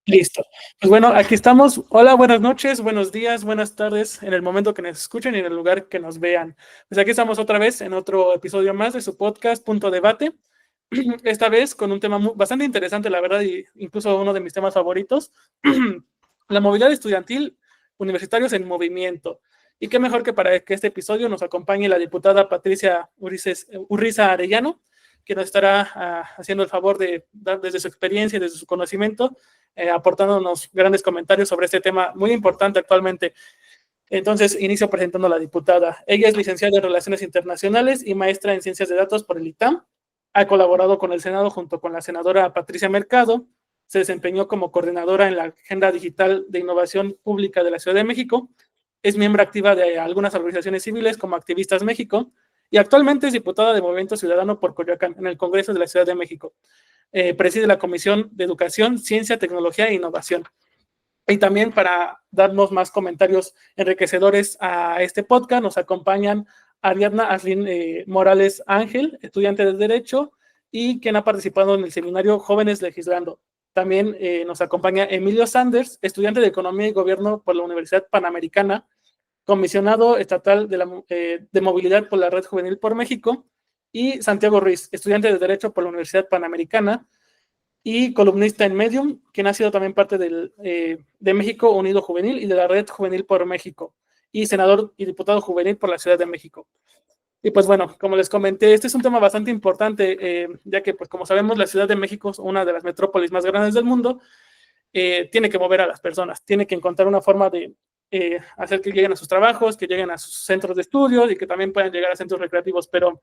Listo. Pues bueno, aquí estamos. Hola, buenas noches, buenos días, buenas tardes, en el momento que nos escuchen y en el lugar que nos vean. Pues aquí estamos otra vez en otro episodio más de su podcast Punto Debate. Esta vez con un tema bastante interesante, la verdad, y incluso uno de mis temas favoritos, la movilidad estudiantil, universitarios en movimiento. Y qué mejor que para que este episodio nos acompañe la diputada Patricia Urriza Arellano, que nos estará haciendo el favor de dar desde su experiencia y desde su conocimiento, aportándonos grandes comentarios sobre este tema muy importante actualmente. Entonces, inicio presentando a la diputada. Ella es licenciada en Relaciones Internacionales y maestra en Ciencias de Datos por el ITAM. Ha colaborado con el Senado junto con la senadora Patricia Mercado. Se desempeñó como coordinadora en la Agenda Digital de Innovación Pública de la Ciudad de México. Es miembro activa de algunas organizaciones civiles como Activistas México y actualmente es diputada de Movimiento Ciudadano por Coyoacán en el Congreso de la Ciudad de México. Preside la Comisión de Educación, Ciencia, Tecnología e Innovación. Y también para darnos más comentarios enriquecedores a este podcast, nos acompañan Ariadna Aslin Morales Ángel, estudiante de Derecho y quien ha participado en el seminario Jóvenes Legislando. También nos acompaña Emilio Sanders, estudiante de Economía y Gobierno por la Universidad Panamericana, comisionado estatal de movilidad por la Red Juvenil por México, y Santiago Ruiz, estudiante de Derecho por la Universidad Panamericana y columnista en Medium, quien ha sido también parte de México Unido Juvenil y de la Red Juvenil por México, y senador y diputado juvenil por la Ciudad de México. Y pues bueno, como les comenté, este es un tema bastante importante, ya que pues como sabemos la Ciudad de México es una de las metrópolis más grandes del mundo, tiene que mover a las personas, tiene que encontrar una forma de hacer que lleguen a sus trabajos, que lleguen a sus centros de estudios y que también puedan llegar a centros recreativos, pero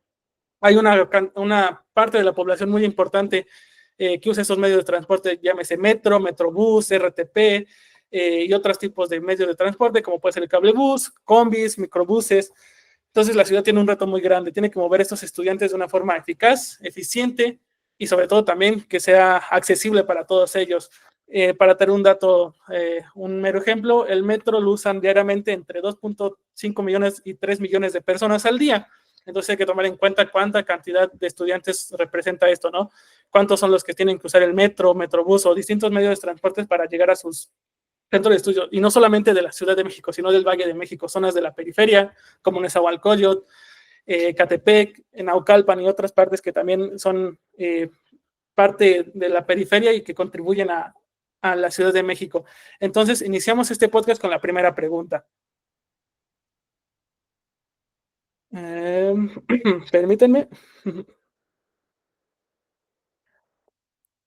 hay una parte de la población muy importante que usa esos medios de transporte, llámese metro, metrobús, RTP y otros tipos de medios de transporte, como puede ser el cablebús, combis, microbuses. Entonces la ciudad tiene un reto muy grande, tiene que mover a estos estudiantes de una forma eficaz, eficiente y sobre todo también que sea accesible para todos ellos. Para tener un dato, un mero ejemplo, el metro lo usan diariamente entre 2.5 millones y 3 millones de personas al día. Entonces hay que tomar en cuenta cuánta cantidad de estudiantes representa esto, ¿no? Cuántos son los que tienen que usar el metro, metrobús o distintos medios de transporte para llegar a sus centros de estudio. Y no solamente de la Ciudad de México, sino del Valle de México, zonas de la periferia, como Nezahualcóyotl, Catepec, Naucalpan y otras partes que también son parte de la periferia y que contribuyen a la Ciudad de México. Entonces, iniciamos este podcast con la primera pregunta. Permítanme.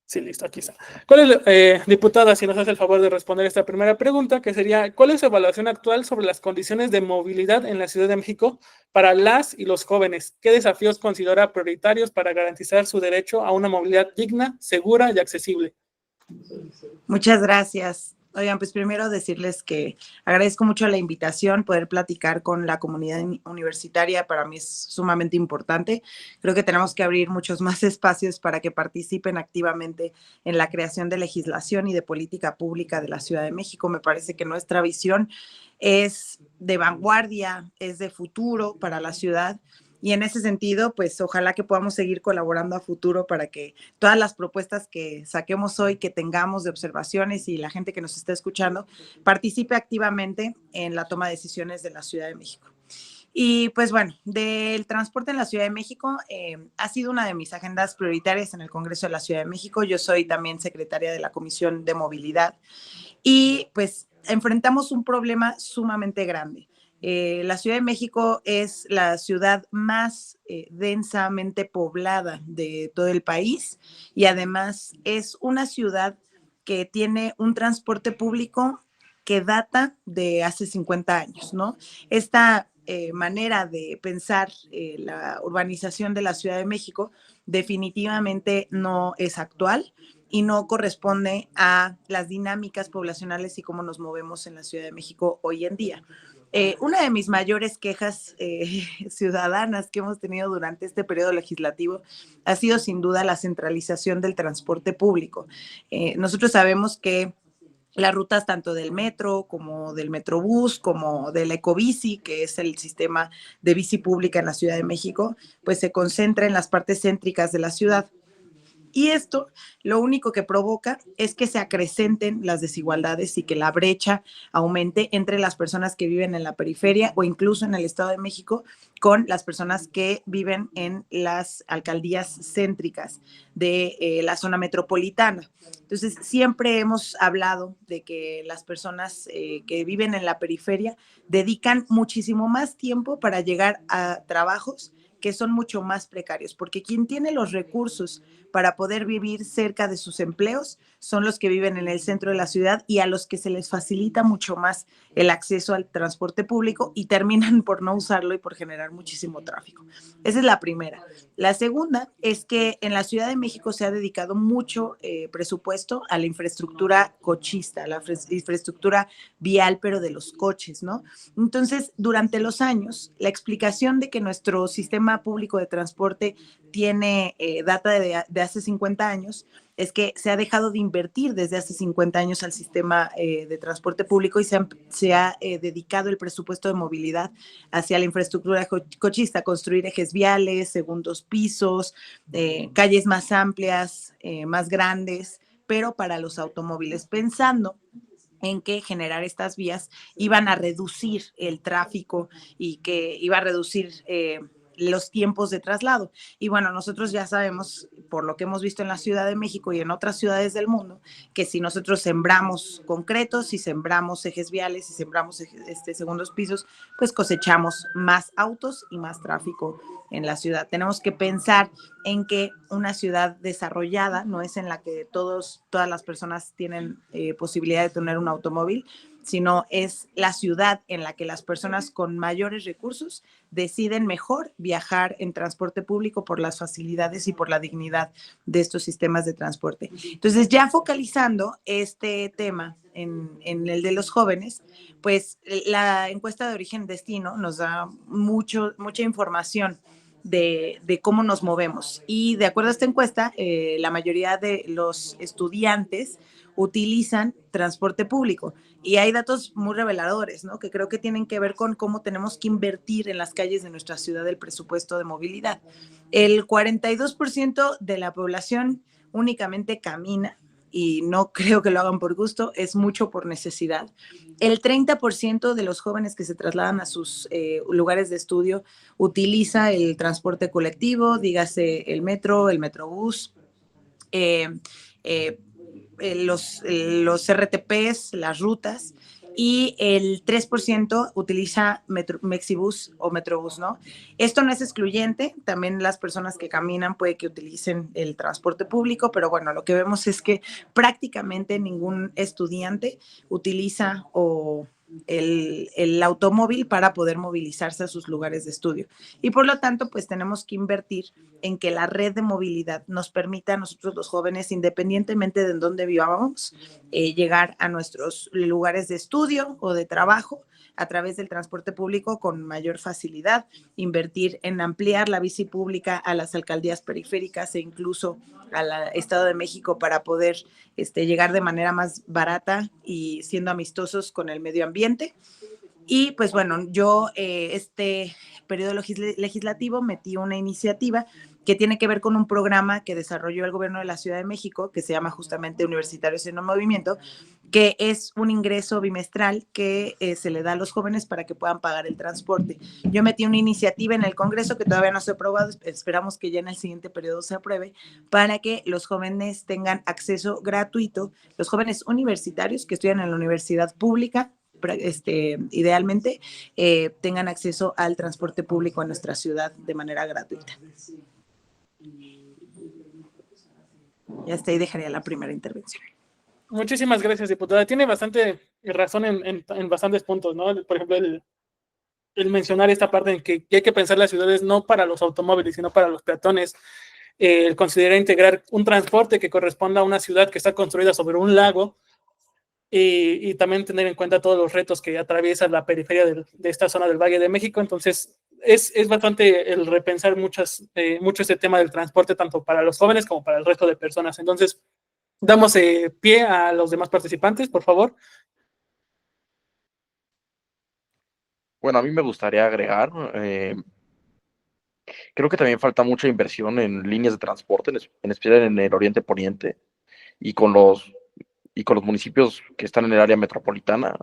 Sí, listo, aquí está. ¿Cuál es, diputada, si nos hace el favor de responder esta primera pregunta, que sería, ¿cuál es su evaluación actual sobre las condiciones de movilidad en la Ciudad de México para las y los jóvenes? ¿Qué desafíos considera prioritarios para garantizar su derecho a una movilidad digna, segura y accesible? Muchas gracias. Oigan, pues primero decirles que agradezco mucho la invitación, poder platicar con la comunidad universitaria para mí es sumamente importante. Creo que tenemos que abrir muchos más espacios para que participen activamente en la creación de legislación y de política pública de la Ciudad de México. Me parece que nuestra visión es de vanguardia, es de futuro para la ciudad. Y en ese sentido, pues ojalá que podamos seguir colaborando a futuro para que todas las propuestas que saquemos hoy, que tengamos de observaciones y la gente que nos está escuchando, participe activamente en la toma de decisiones de la Ciudad de México. Y pues bueno, del transporte en la Ciudad de México ha sido una de mis agendas prioritarias en el Congreso de la Ciudad de México. Yo soy también secretaria de la Comisión de Movilidad y pues enfrentamos un problema sumamente grande. La Ciudad de México es la ciudad más densamente poblada de todo el país y además es una ciudad que tiene un transporte público que data de hace 50 años, ¿no? Esta manera de pensar la urbanización de la Ciudad de México definitivamente no es actual y no corresponde a las dinámicas poblacionales y cómo nos movemos en la Ciudad de México hoy en día. Una de mis mayores quejas ciudadanas que hemos tenido durante este periodo legislativo ha sido sin duda la centralización del transporte público. Nosotros sabemos que las rutas tanto del metro como del metrobús como del ecobici, que es el sistema de bici pública en la Ciudad de México, pues se concentra en las partes céntricas de la ciudad. Y esto lo único que provoca es que se acrecenten las desigualdades y que la brecha aumente entre las personas que viven en la periferia o incluso en el Estado de México con las personas que viven en las alcaldías céntricas de la zona metropolitana. Entonces, siempre hemos hablado de que las personas que viven en la periferia dedican muchísimo más tiempo para llegar a trabajos que son mucho más precarios, porque quien tiene los recursos para poder vivir cerca de sus empleos son los que viven en el centro de la ciudad y a los que se les facilita mucho más el acceso al transporte público y terminan por no usarlo y por generar muchísimo tráfico. Esa es la primera. La segunda es que en la Ciudad de México se ha dedicado mucho presupuesto a la infraestructura cochista, a la infraestructura vial, pero de los coches, ¿no? Entonces, durante los años, la explicación de que nuestro sistema público de transporte tiene data de hace 50 años es que se ha dejado de invertir desde hace 50 años al sistema de transporte público y se ha dedicado el presupuesto de movilidad hacia la infraestructura cochista, construir ejes viales, segundos pisos, calles más amplias, más grandes, pero para los automóviles, pensando en que generar estas vías iban a reducir el tráfico y que iba a reducir los tiempos de traslado. Y bueno, nosotros ya sabemos, por lo que hemos visto en la Ciudad de México y en otras ciudades del mundo, que si nosotros sembramos concretos, si sembramos ejes viales, si sembramos segundos pisos, pues cosechamos más autos y más tráfico en la ciudad. Tenemos que pensar en que una ciudad desarrollada no es en la que todas las personas tienen posibilidad de tener un automóvil, sino es la ciudad en la que las personas con mayores recursos deciden mejor viajar en transporte público por las facilidades y por la dignidad de estos sistemas de transporte. Entonces, ya focalizando este tema en el de los jóvenes, pues la encuesta de origen-destino nos da mucha información de cómo nos movemos. Y de acuerdo a esta encuesta, la mayoría de los estudiantes utilizan transporte público. Y hay datos muy reveladores, ¿no? Que creo que tienen que ver con cómo tenemos que invertir en las calles de nuestra ciudad el presupuesto de movilidad. El 42% de la población únicamente camina y no creo que lo hagan por gusto, es mucho por necesidad. El 30% de los jóvenes que se trasladan a sus lugares de estudio utiliza el transporte colectivo, dígase el metro, el metrobús, eh, eh, los RTPs, las rutas, y el 3% utiliza Mexibus o Metrobús, ¿no? Esto no es excluyente, también las personas que caminan puede que utilicen el transporte público, pero bueno, lo que vemos es que prácticamente ningún estudiante utiliza el automóvil para poder movilizarse a sus lugares de estudio. Y por lo tanto, pues tenemos que invertir en que la red de movilidad nos permita a nosotros los jóvenes, independientemente de en dónde vivamos, llegar a nuestros lugares de estudio o de trabajo a través del transporte público con mayor facilidad, invertir en ampliar la bici pública a las alcaldías periféricas e incluso al Estado de México para poder llegar de manera más barata y siendo amistosos con el medio ambiente. Y pues bueno, yo este periodo legislativo metí una iniciativa que tiene que ver con un programa que desarrolló el gobierno de la Ciudad de México, que se llama justamente Universitarios en Movimiento, que es un ingreso bimestral que se le da a los jóvenes para que puedan pagar el transporte. Yo metí una iniciativa en el Congreso que todavía no se ha aprobado, esperamos que ya en el siguiente periodo se apruebe, para que los jóvenes tengan acceso gratuito, los jóvenes universitarios que estudian en la universidad pública, idealmente tengan acceso al transporte público en nuestra ciudad de manera gratuita. Ya hasta ahí dejaría la primera intervención. Muchísimas gracias, diputada. Tiene bastante razón en bastantes puntos, ¿no? Por ejemplo, el mencionar esta parte en que hay que pensar las ciudades no para los automóviles, sino para los peatones. El considerar integrar un transporte que corresponda a una ciudad que está construida sobre un lago, y también tener en cuenta todos los retos que atraviesa la periferia de esta zona del Valle de México. Entonces, es bastante el repensar mucho este tema del transporte, tanto para los jóvenes como para el resto de personas. Entonces, damos pie a los demás participantes, por favor. Bueno, a mí me gustaría agregar Creo que también falta mucha inversión en líneas de transporte, en especial en el Oriente Poniente y con los municipios que están en el área metropolitana,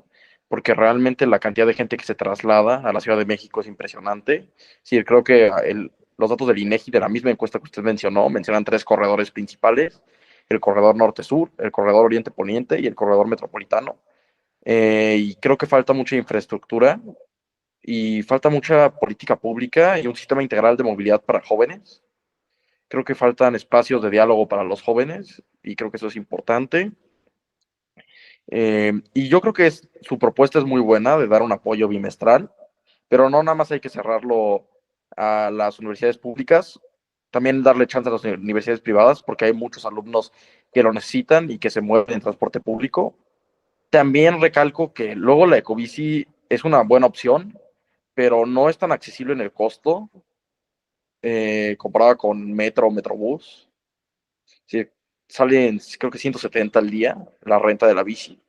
porque realmente la cantidad de gente que se traslada a la Ciudad de México es impresionante. Sí, creo que los datos del INEGI, de la misma encuesta que usted mencionó, mencionan 3 corredores principales: el corredor norte-sur, el corredor oriente-poniente y el corredor metropolitano. Y creo que falta mucha infraestructura y falta mucha política pública y un sistema integral de movilidad para jóvenes. Creo que faltan espacios de diálogo para los jóvenes y creo que eso es importante. Y yo creo que su propuesta es muy buena de dar un apoyo bimestral, pero no nada más hay que cerrarlo a las universidades públicas, también darle chance a las universidades privadas, porque hay muchos alumnos que lo necesitan y que se mueven en transporte público. También recalco que luego la ecobici es una buena opción, pero no es tan accesible en el costo comparada con metro o metrobús. Sí, salen creo que 170 al día la renta de la bici.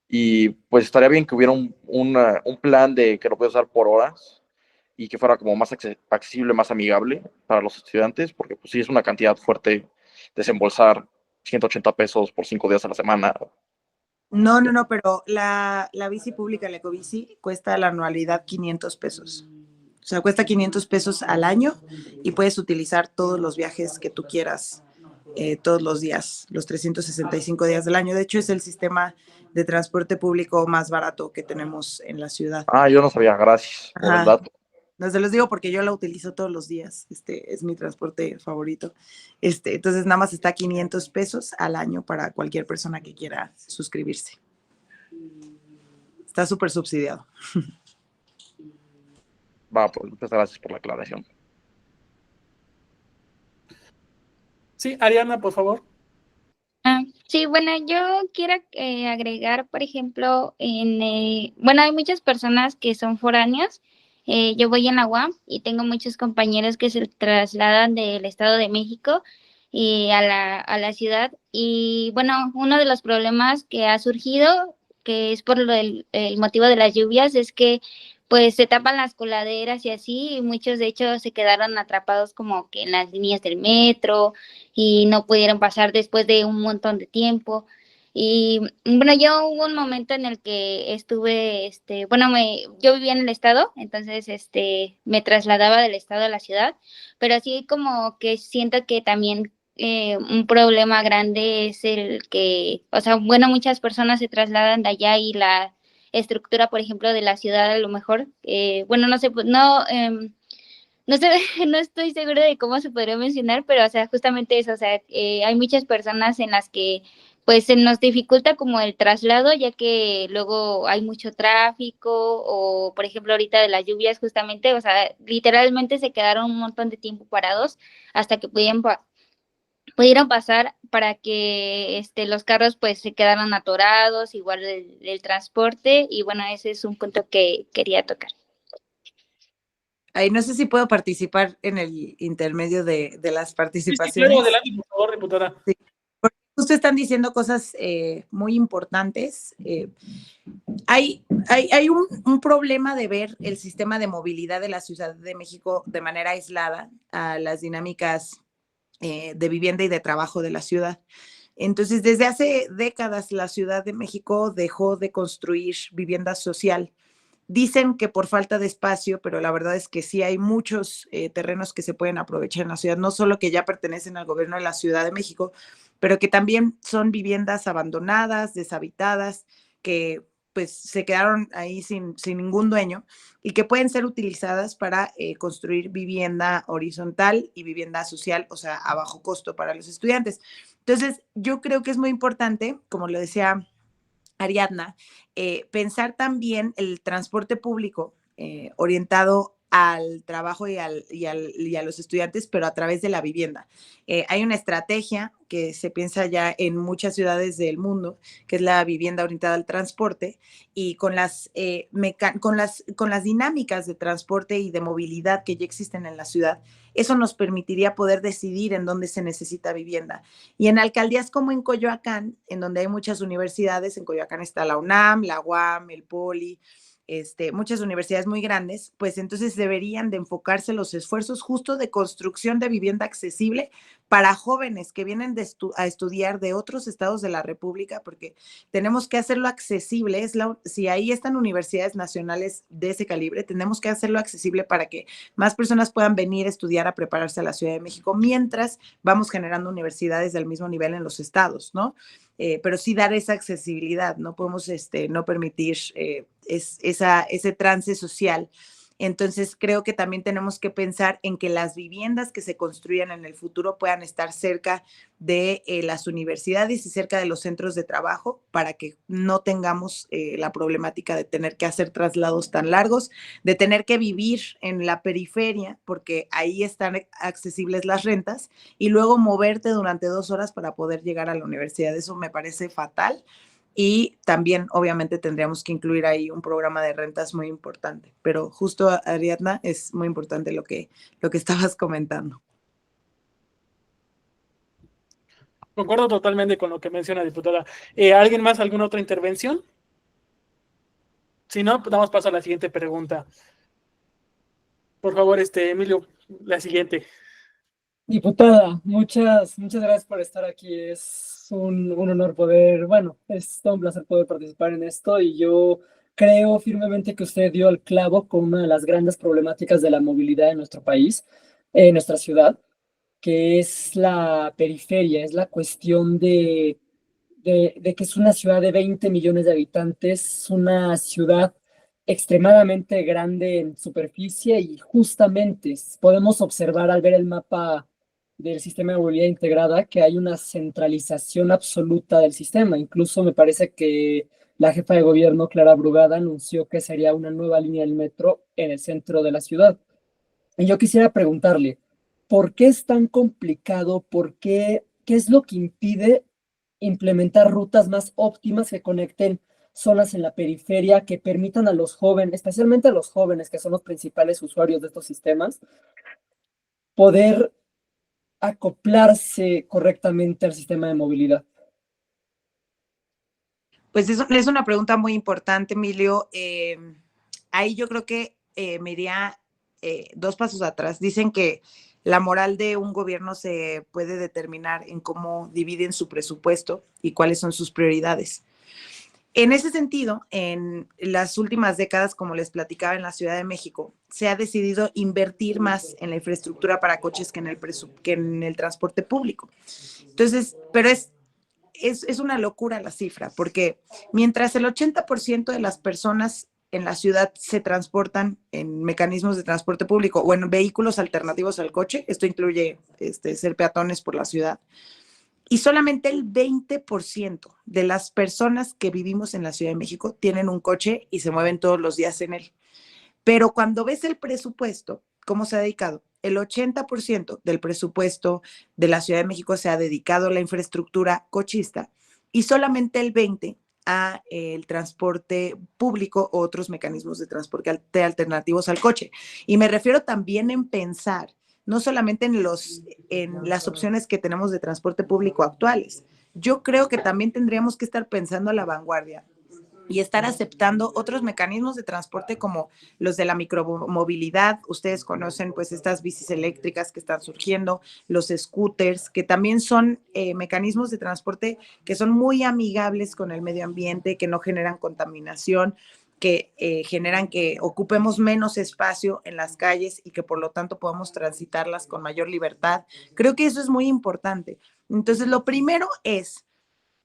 Y pues estaría bien que hubiera un plan de que lo puedas usar por horas y que fuera como más accesible, más amigable para los estudiantes, porque pues sí es una cantidad fuerte desembolsar 180 pesos por 5 días a la semana. No, pero la bici pública, la ecobici, cuesta la anualidad 500 pesos. O sea, cuesta 500 pesos al año y puedes utilizar todos los viajes que tú quieras, todos los días, los 365 días del año. De hecho, es el sistema de transporte público más barato que tenemos en la ciudad. Ah, yo no sabía, gracias por el Ajá. dato. No se los digo porque yo la utilizo todos los días. Es mi transporte favorito. Entonces, nada más está 500 pesos al año para cualquier persona que quiera suscribirse. Está súper subsidiado. Va, pues muchas gracias por la aclaración. Sí, Ariana, por favor. Sí, bueno, yo quiero agregar, por ejemplo, bueno, hay muchas personas que son foráneas. Yo voy en la UAM y tengo muchos compañeros que se trasladan del Estado de México a la ciudad. Y bueno, uno de los problemas que ha surgido, que es por el motivo de las lluvias, es que pues se tapan las coladeras y así, y muchos de hecho se quedaron atrapados como que en las líneas del metro y no pudieron pasar después de un montón de tiempo. Y bueno, yo hubo un momento en el que estuve, bueno, yo vivía en el estado, entonces me trasladaba del estado a la ciudad, pero así como que siento que también un problema grande es el que, o sea, bueno, muchas personas se trasladan de allá y la estructura, por ejemplo, de la ciudad a lo mejor, bueno, no sé, no sé, no estoy segura de cómo se podría mencionar, pero, o sea, justamente eso, o sea, hay muchas personas en las que, pues, se nos dificulta como el traslado, ya que luego hay mucho tráfico o, por ejemplo, ahorita de las lluvias, justamente, o sea, literalmente se quedaron un montón de tiempo parados hasta que pudieron pasar para que los carros, pues, se quedaron atorados, igual el transporte, y bueno, ese es un punto que quería tocar. Ahí no sé si puedo participar en el intermedio de las participaciones. Sí, claro, adelante, por favor, diputada. Sí, porque justo están diciendo cosas muy importantes. Hay un problema de ver el sistema de movilidad de la Ciudad de México de manera aislada a las dinámicas de vivienda y de trabajo de la ciudad. Entonces, desde hace décadas la Ciudad de México dejó de construir vivienda social. Dicen que por falta de espacio, pero la verdad es que sí hay muchos terrenos que se pueden aprovechar en la ciudad, no solo que ya pertenecen al gobierno de la Ciudad de México, pero que también son viviendas abandonadas, deshabitadas, que pues se quedaron ahí sin ningún dueño y que pueden ser utilizadas para construir vivienda horizontal y vivienda social, o sea, a bajo costo para los estudiantes. Entonces, yo creo que es muy importante, como lo decía Ariadna, pensar también el transporte público orientado al trabajo y a los estudiantes, pero a través de la vivienda. Hay una estrategia que se piensa ya en muchas ciudades del mundo, que es la vivienda orientada al transporte, y con las dinámicas de transporte y de movilidad que ya existen en la ciudad, eso nos permitiría poder decidir en dónde se necesita vivienda. Y en alcaldías como en Coyoacán, en donde hay muchas universidades, en Coyoacán está la UNAM, la UAM, el POLI, muchas universidades muy grandes, pues entonces deberían de enfocarse los esfuerzos justo de construcción de vivienda accesible para jóvenes que vienen a estudiar de otros estados de la República, porque tenemos que hacerlo accesible. Si ahí están universidades nacionales de ese calibre, tenemos que hacerlo accesible para que más personas puedan venir a estudiar, a prepararse a la Ciudad de México, mientras vamos generando universidades del mismo nivel en los estados, ¿no? Pero sí dar esa accesibilidad, no podemos no permitir ese trance social. Entonces, creo que también tenemos que pensar en que las viviendas que se construyan en el futuro puedan estar cerca de las universidades y cerca de los centros de trabajo para que no tengamos la problemática de tener que hacer traslados tan largos, de tener que vivir en la periferia, porque ahí están accesibles las rentas, y luego moverte durante 2 horas para poder llegar a la universidad. Eso me parece fatal. Y también, obviamente, tendríamos que incluir ahí un programa de rentas muy importante. Pero justo, Ariadna, es muy importante lo que estabas comentando. Concuerdo totalmente con lo que menciona, diputada. ¿Alguien más, alguna otra intervención? Si no, pues damos paso a la siguiente pregunta. Por favor, Emilio, la siguiente. Diputada, muchas gracias por estar aquí. Es un honor poder, bueno, es todo un placer poder participar en esto y yo creo firmemente que usted dio al clavo con una de las grandes problemáticas de la movilidad en nuestro país, en nuestra ciudad, que es la periferia, es la cuestión de que es una ciudad de 20 millones de habitantes, una ciudad extremadamente grande en superficie y justamente podemos observar al ver el mapa del sistema de movilidad integrada que hay una centralización absoluta del sistema. Incluso me parece que la jefa de gobierno, Clara Brugada, anunció que sería una nueva línea del metro en el centro de la ciudad. Y yo quisiera preguntarle, ¿por qué es tan complicado? ¿Qué es lo que impide implementar rutas más óptimas que conecten zonas en la periferia, que permitan a los jóvenes, especialmente a los jóvenes, que son los principales usuarios de estos sistemas, poder acoplarse correctamente al sistema de movilidad? Pues es una pregunta muy importante, Emilio. Ahí yo creo que me iría 2 pasos atrás. Dicen que la moral de un gobierno se puede determinar en cómo dividen su presupuesto y cuáles son sus prioridades. En ese sentido, en las últimas décadas, como les platicaba, en la Ciudad de México, se ha decidido invertir más en la infraestructura para coches que en el transporte público. Entonces, pero es una locura la cifra, porque mientras el 80% de las personas en la ciudad se transportan en mecanismos de transporte público o en vehículos alternativos al coche, esto incluye ser peatones por la ciudad, y solamente el 20% de las personas que vivimos en la Ciudad de México tienen un coche y se mueven todos los días en él. Pero cuando ves el presupuesto, ¿cómo se ha dedicado? El 80% del presupuesto de la Ciudad de México se ha dedicado a la infraestructura cochista y solamente el 20% a el transporte público o otros mecanismos de transporte alternativos al coche. Y me refiero también en pensar no solamente en las opciones que tenemos de transporte público actuales. Yo creo que también tendríamos que estar pensando a la vanguardia y estar aceptando otros mecanismos de transporte como los de la micromovilidad. Ustedes conocen pues estas bicis eléctricas que están surgiendo, los scooters, que también son mecanismos de transporte que son muy amigables con el medio ambiente, que no generan contaminación, que generan que ocupemos menos espacio en las calles y que por lo tanto podamos transitarlas con mayor libertad. Creo que eso es muy importante. Entonces, lo primero es,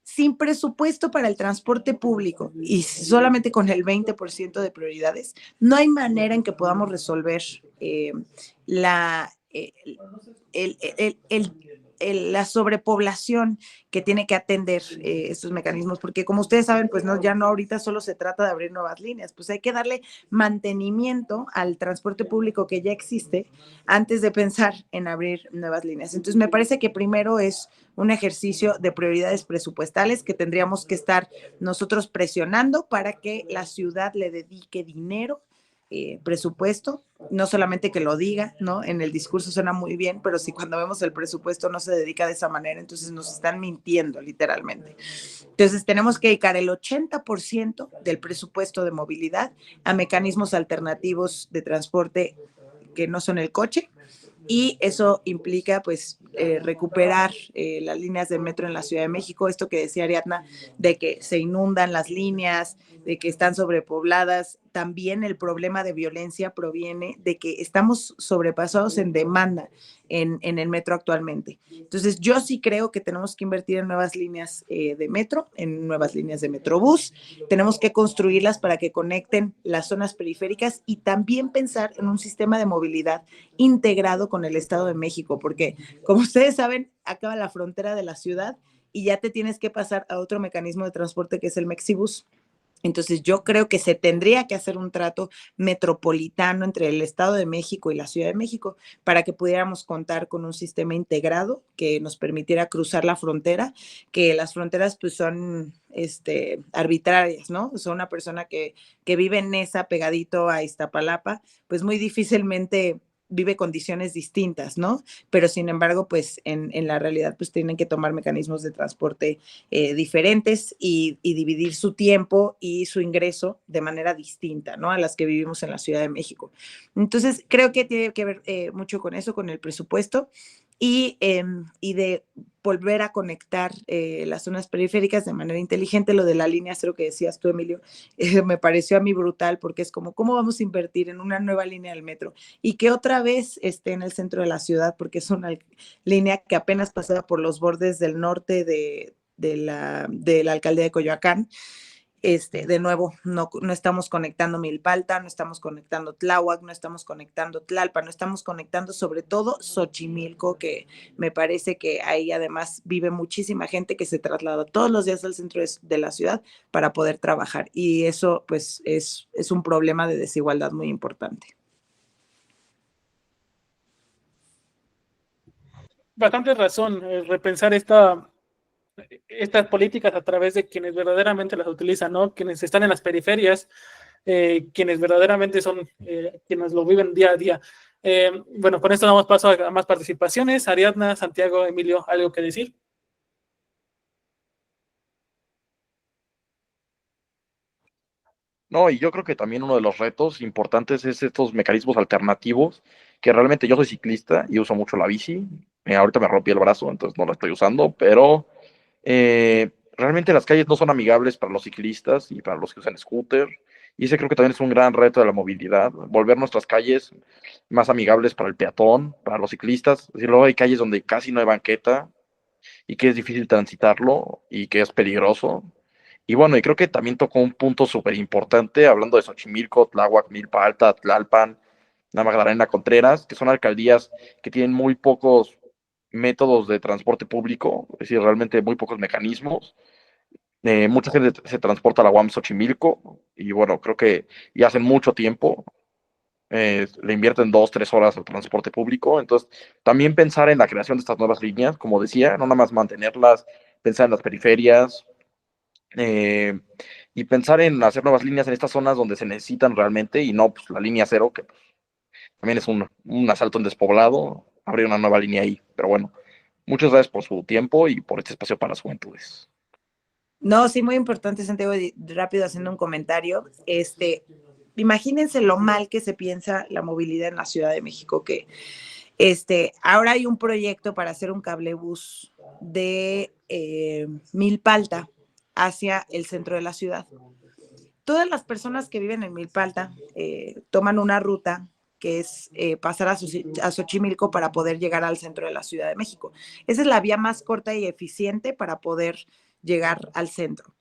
sin presupuesto para el transporte público y solamente con el 20% de prioridades, no hay manera en que podamos resolver la sobrepoblación que tiene que atender estos mecanismos, porque como ustedes saben, pues no, ya no ahorita solo se trata de abrir nuevas líneas, pues hay que darle mantenimiento al transporte público que ya existe antes de pensar en abrir nuevas líneas. Entonces me parece que primero es un ejercicio de prioridades presupuestales que tendríamos que estar nosotros presionando para que la ciudad le dedique dinero, presupuesto, no solamente que lo diga, ¿no? En el discurso suena muy bien, pero si cuando vemos el presupuesto no se dedica de esa manera, entonces nos están mintiendo literalmente. Entonces, tenemos que dedicar el 80% del presupuesto de movilidad a mecanismos alternativos de transporte que no son el coche, y eso implica pues recuperar las líneas del metro en la Ciudad de México, esto que decía Ariadna, de que se inundan las líneas, de que están sobrepobladas. También el problema de violencia proviene de que estamos sobrepasados en demanda en el metro actualmente. Entonces, yo sí creo que tenemos que invertir en nuevas líneas de metro, en nuevas líneas de metrobús. Tenemos que construirlas para que conecten las zonas periféricas y también pensar en un sistema de movilidad integrado con el Estado de México, porque como ustedes saben, acaba la frontera de la ciudad y ya te tienes que pasar a otro mecanismo de transporte que es el Mexibus. Entonces, yo creo que se tendría que hacer un trato metropolitano entre el Estado de México y la Ciudad de México para que pudiéramos contar con un sistema integrado que nos permitiera cruzar la frontera, que las fronteras pues son arbitrarias, ¿no? O sea, una persona que vive en Nesa, pegadito a Iztapalapa, pues muy difícilmente vive condiciones distintas, ¿no? Pero sin embargo, pues en la realidad, pues tienen que tomar mecanismos de transporte diferentes y dividir su tiempo y su ingreso de manera distinta, ¿no? A las que vivimos en la Ciudad de México. Entonces, creo que tiene que ver mucho con eso, con el presupuesto y de volver a conectar las zonas periféricas de manera inteligente. Lo de la línea cero que decías tú, Emilio, me pareció a mí brutal porque es como, ¿cómo vamos a invertir en una nueva línea del metro? Y que otra vez esté en el centro de la ciudad, porque es una línea que apenas pasaba por los bordes del norte de la alcaldía de Coyoacán. De nuevo, no estamos conectando Milpalta, no estamos conectando Tláhuac, no estamos conectando Tlalpan, no estamos conectando sobre todo Xochimilco, que me parece que ahí además vive muchísima gente que se traslada todos los días al centro de la ciudad para poder trabajar, y eso pues es un problema de desigualdad muy importante. Bastante razón, repensar estas políticas a través de quienes verdaderamente las utilizan, ¿no? Quienes están en las periferias, quienes verdaderamente son quienes lo viven día a día. Bueno, con esto damos paso a más participaciones. Ariadna, Santiago, Emilio, ¿algo que decir? No, y yo creo que también uno de los retos importantes es estos mecanismos alternativos, que realmente yo soy ciclista y uso mucho la bici. Ahorita me rompí el brazo, entonces no la estoy usando, pero realmente las calles no son amigables para los ciclistas y para los que usan scooter. Y ese creo que también es un gran reto de la movilidad, volver nuestras calles más amigables para el peatón, para los ciclistas. Es decir, luego hay calles donde casi no hay banqueta y que es difícil transitarlo y que es peligroso. Y bueno, y creo que también tocó un punto súper importante, hablando de Xochimilco, Tláhuac, Milpa Alta, Tlalpan, la Magdalena Contreras, que son alcaldías que tienen muy pocos métodos de transporte público, es decir, realmente muy pocos mecanismos. Mucha gente se transporta a la UAM Xochimilco y bueno, creo que ya hace mucho tiempo le invierten 2, 3 horas al transporte público. Entonces, también pensar en la creación de estas nuevas líneas, como decía, no nada más mantenerlas, pensar en las periferias, eh, y pensar en hacer nuevas líneas en estas zonas donde se necesitan realmente y no pues, la línea cero, que pues, también es un asalto en despoblado, abrir una nueva línea ahí. Pero bueno, muchas gracias por su tiempo y por este espacio para las juventudes. No, sí, muy importante, Santiago, rápido haciendo un comentario. Imagínense lo mal que se piensa la movilidad en la Ciudad de México, que ahora hay un proyecto para hacer un cablebús de Milpalta hacia el centro de la ciudad. Todas las personas que viven en Milpalta toman una ruta que es pasar a Xochimilco para poder llegar al centro de la Ciudad de México. Esa es la vía más corta y eficiente para poder llegar al centro.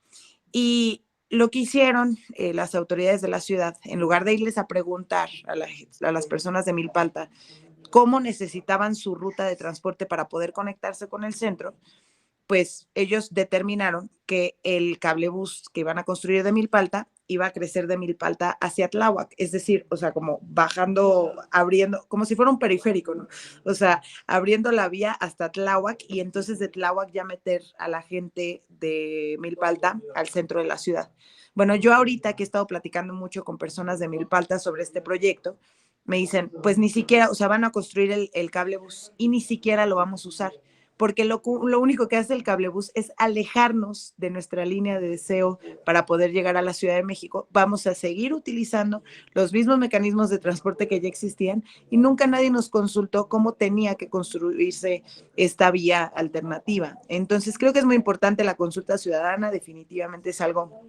Y lo que hicieron las autoridades de la ciudad, en lugar de irles a preguntar a las personas de Milpalta cómo necesitaban su ruta de transporte para poder conectarse con el centro, pues ellos determinaron que el cablebús que iban a construir de Milpalta iba a crecer de Milpalta hacia Tláhuac, es decir, o sea, como bajando, abriendo, como si fuera un periférico, ¿no? O sea, abriendo la vía hasta Tláhuac y entonces de Tláhuac ya meter a la gente de Milpalta al centro de la ciudad. Bueno, yo ahorita que he estado platicando mucho con personas de Milpalta sobre este proyecto, me dicen, pues ni siquiera, o sea, van a construir el cablebús y ni siquiera lo vamos a usar, porque lo único que hace el cablebús es alejarnos de nuestra línea de deseo para poder llegar a la Ciudad de México. Vamos a seguir utilizando los mismos mecanismos de transporte que ya existían y nunca nadie nos consultó cómo tenía que construirse esta vía alternativa. Entonces, creo que es muy importante la consulta ciudadana, definitivamente es algo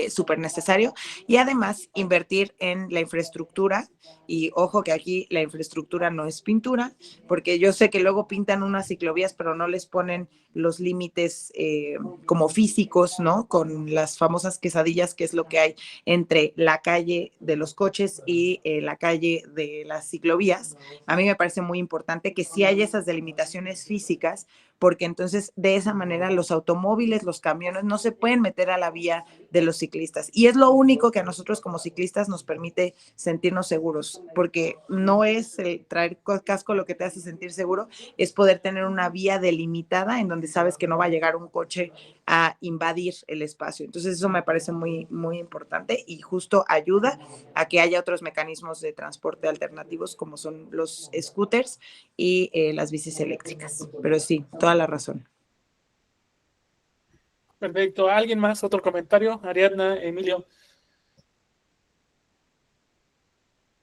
súper necesario, y además invertir en la infraestructura, y ojo que aquí la infraestructura no es pintura, porque yo sé que luego pintan unas ciclovías pero no les ponen los límites como físicos, ¿no? Con las famosas quesadillas, que es lo que hay entre la calle de los coches y la calle de las ciclovías. A mí me parece muy importante que sí haya esas delimitaciones físicas, porque entonces de esa manera los automóviles, los camiones no se pueden meter a la vía de los ciclistas. Y es lo único que a nosotros como ciclistas nos permite sentirnos seguros, porque no es el traer casco lo que te hace sentir seguro, es poder tener una vía delimitada en donde sabes que no va a llegar un coche a invadir el espacio. Entonces eso me parece muy, muy importante y justo ayuda a que haya otros mecanismos de transporte alternativos como son los scooters y las bicis eléctricas. Pero sí, toda la razón. Perfecto. ¿Alguien más? ¿Otro comentario? Ariadna, Emilio.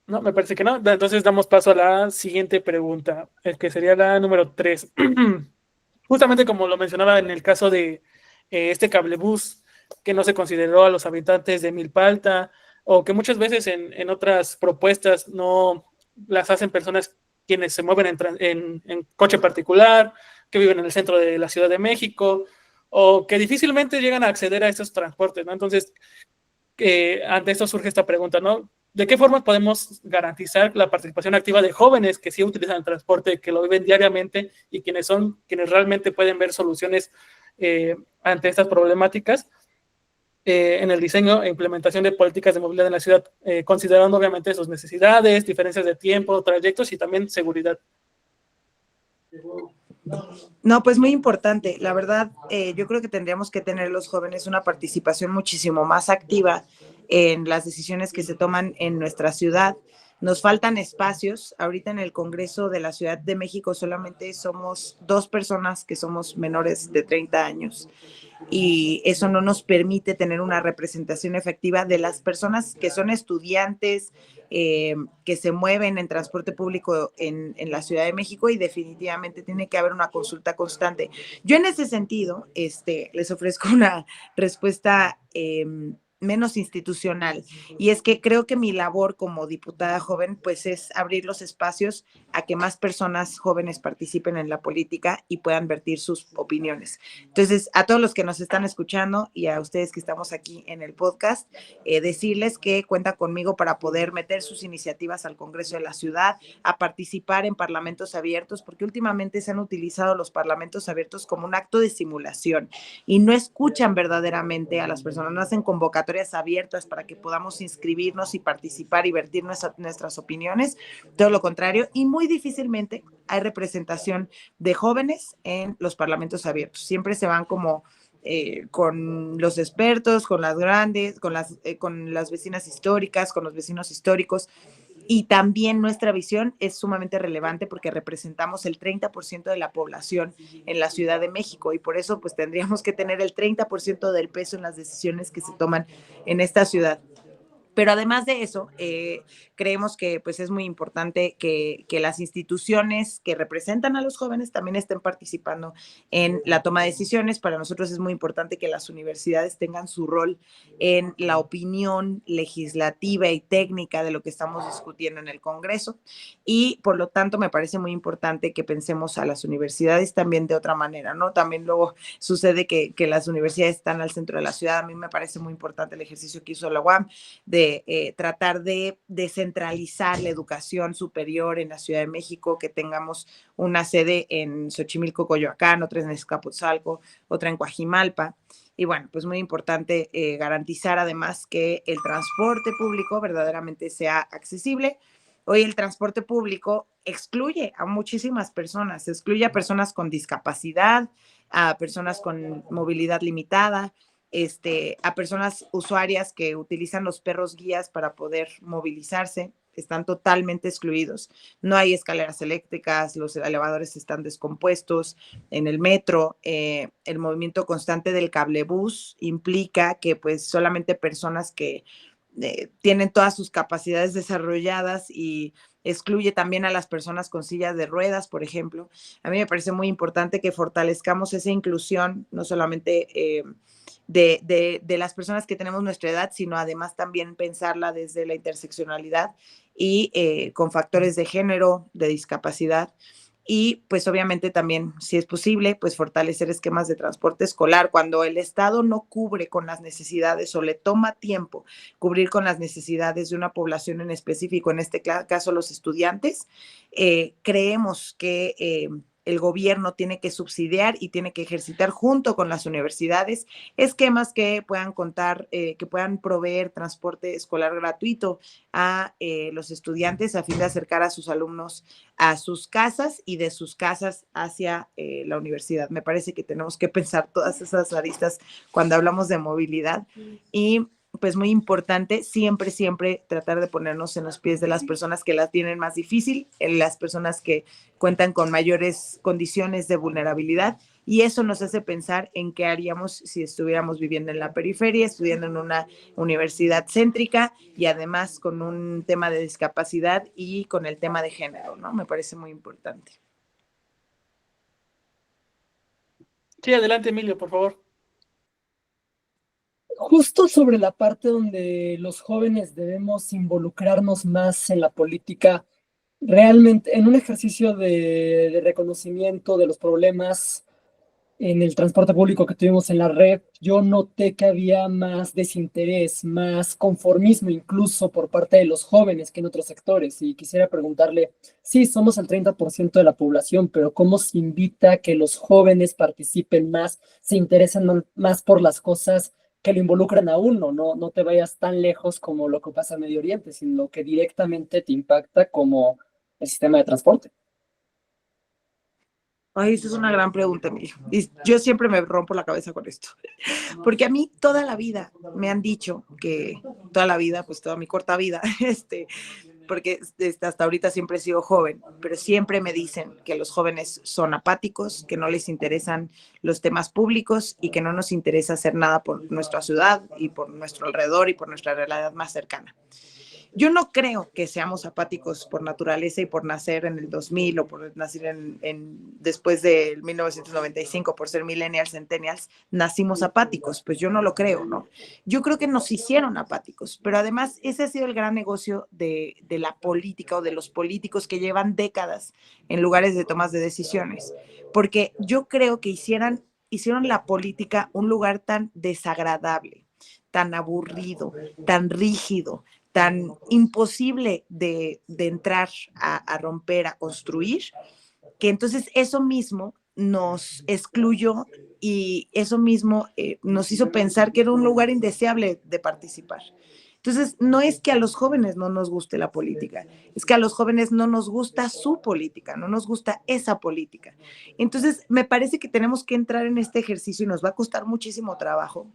No, me parece que no. Entonces damos paso a la siguiente pregunta, que sería la número 3. Justamente como lo mencionaba en el caso de este cablebús, que no se consideró a los habitantes de Milpalta, o que muchas veces en otras propuestas no las hacen personas quienes se mueven en coche particular, que viven en el centro de la Ciudad de México, o que difícilmente llegan a acceder a estos transportes, ¿no? Entonces, ante esto surge esta pregunta, ¿no? ¿De qué forma podemos garantizar la participación activa de jóvenes que sí utilizan el transporte, que lo viven diariamente y quienes realmente pueden ver soluciones ante estas problemáticas en el diseño e implementación de políticas de movilidad en la ciudad, considerando obviamente sus necesidades, diferencias de tiempo, trayectos y también seguridad? No, pues muy importante. La verdad, yo creo que tendríamos que tener los jóvenes una participación muchísimo más activa en las decisiones que se toman en nuestra ciudad. Nos faltan espacios. Ahorita en el Congreso de la Ciudad de México solamente somos 2 personas que somos menores de 30 años. Y eso no nos permite tener una representación efectiva de las personas que son estudiantes, que se mueven en transporte público en la Ciudad de México, y definitivamente tiene que haber una consulta constante. Yo en ese sentido les ofrezco una respuesta menos institucional, y es que creo que mi labor como diputada joven pues es abrir los espacios a que más personas jóvenes participen en la política y puedan vertir sus opiniones. Entonces, a todos los que nos están escuchando y a ustedes que estamos aquí en el podcast, decirles que cuenta conmigo para poder meter sus iniciativas al Congreso de la Ciudad, a participar en parlamentos abiertos, porque últimamente se han utilizado los parlamentos abiertos como un acto de simulación y no escuchan verdaderamente a las personas, no hacen convocatorias abiertas para que podamos inscribirnos y participar y vertir nuestras opiniones, todo lo contrario, y muy difícilmente hay representación de jóvenes en los parlamentos abiertos. Siempre se van como con los expertos, con las grandes, con las vecinas históricas, con los vecinos históricos. Y también nuestra visión es sumamente relevante porque representamos el 30% de la población en la Ciudad de México, y por eso pues tendríamos que tener el 30% del peso en las decisiones que se toman en esta ciudad. Pero además de eso, creemos que pues es muy importante que las instituciones que representan a los jóvenes también estén participando en la toma de decisiones. Para nosotros es muy importante que las universidades tengan su rol en la opinión legislativa y técnica de lo que estamos discutiendo en el Congreso, y por lo tanto me parece muy importante que pensemos a las universidades también de otra manera, ¿no? También luego sucede que las universidades están al centro de la ciudad. A mí me parece muy importante el ejercicio que hizo la UAM de tratar de descentralizar la educación superior en la Ciudad de México, que tengamos una sede en Xochimilco, Coyoacán, otra en Azcapotzalco, otra en Coajimalpa. Y bueno, pues muy importante garantizar además que el transporte público verdaderamente sea accesible. Hoy el transporte público excluye a muchísimas personas, excluye a personas con discapacidad, a personas con movilidad limitada, a personas usuarias que utilizan los perros guías para poder movilizarse. están totalmente excluidos. No hay escaleras eléctricas, los elevadores están descompuestos. En el metro, el movimiento constante del cablebús implica que pues solamente personas que tienen todas sus capacidades desarrolladas y excluye también a las personas con sillas de ruedas, por ejemplo. A mí me parece muy importante que fortalezcamos esa inclusión, no solamente de las personas que tenemos nuestra edad, sino además también pensarla desde la interseccionalidad y con factores de género, de discapacidad. Y pues obviamente también, si es posible, pues fortalecer esquemas de transporte escolar. Cuando el Estado no cubre con las necesidades o le toma tiempo cubrir con las necesidades de una población en específico, en este caso los estudiantes, creemos que el gobierno tiene que subsidiar y tiene que ejercitar junto con las universidades esquemas que puedan contar, que puedan proveer transporte escolar gratuito a los estudiantes a fin de acercar a sus alumnos a sus casas y de sus casas hacia la universidad. Me parece que tenemos que pensar todas esas aristas cuando hablamos de movilidad y pues muy importante siempre, siempre tratar de ponernos en los pies de las personas que la tienen más difícil, en las personas que cuentan con mayores condiciones de vulnerabilidad y eso nos hace pensar en qué haríamos si estuviéramos viviendo en la periferia, estudiando en una universidad céntrica y además con un tema de discapacidad y con el tema de género, ¿no? Me parece muy importante. Sí, adelante, Emilio, por favor. Justo sobre la parte donde los jóvenes debemos involucrarnos más en la política, realmente en un ejercicio de reconocimiento de los problemas en el transporte público que tuvimos en la red, yo noté que había más desinterés, más conformismo incluso por parte de los jóvenes que en otros sectores. Y quisiera preguntarle, sí, somos el 30% de la población, pero ¿cómo se invita a que los jóvenes participen más, se interesen más por las cosas que lo involucran a uno? No te vayas tan lejos como lo que pasa en Medio Oriente, sino lo que directamente te impacta como el sistema de transporte. Ay, esa es una gran pregunta, Emilio. Y yo siempre me rompo la cabeza con esto. Porque a mí toda la vida me han dicho que, toda la vida, pues toda mi corta vida, porque hasta ahorita siempre he sido joven, pero siempre me dicen que los jóvenes son apáticos, que no les interesan los temas públicos y que no nos interesa hacer nada por nuestra ciudad y por nuestro alrededor y por nuestra realidad más cercana. Yo no creo que seamos apáticos por naturaleza y por nacer en el 2000 o por nacer después de 1995, por ser millennials, centennials, nacimos apáticos. Pues yo no lo creo, ¿no? Yo creo que nos hicieron apáticos, pero además ese ha sido el gran negocio de la política o de los políticos que llevan décadas en lugares de tomas de decisiones, porque yo creo que hicieron la política un lugar tan desagradable, tan aburrido, tan rígido, tan imposible de entrar a romper, a construir, que entonces eso mismo nos excluyó y eso mismo nos hizo pensar que era un lugar indeseable de participar. Entonces, no es que a los jóvenes no nos guste la política, es que a los jóvenes no nos gusta su política, no nos gusta esa política. Entonces, me parece que tenemos que entrar en este ejercicio y nos va a costar muchísimo trabajo,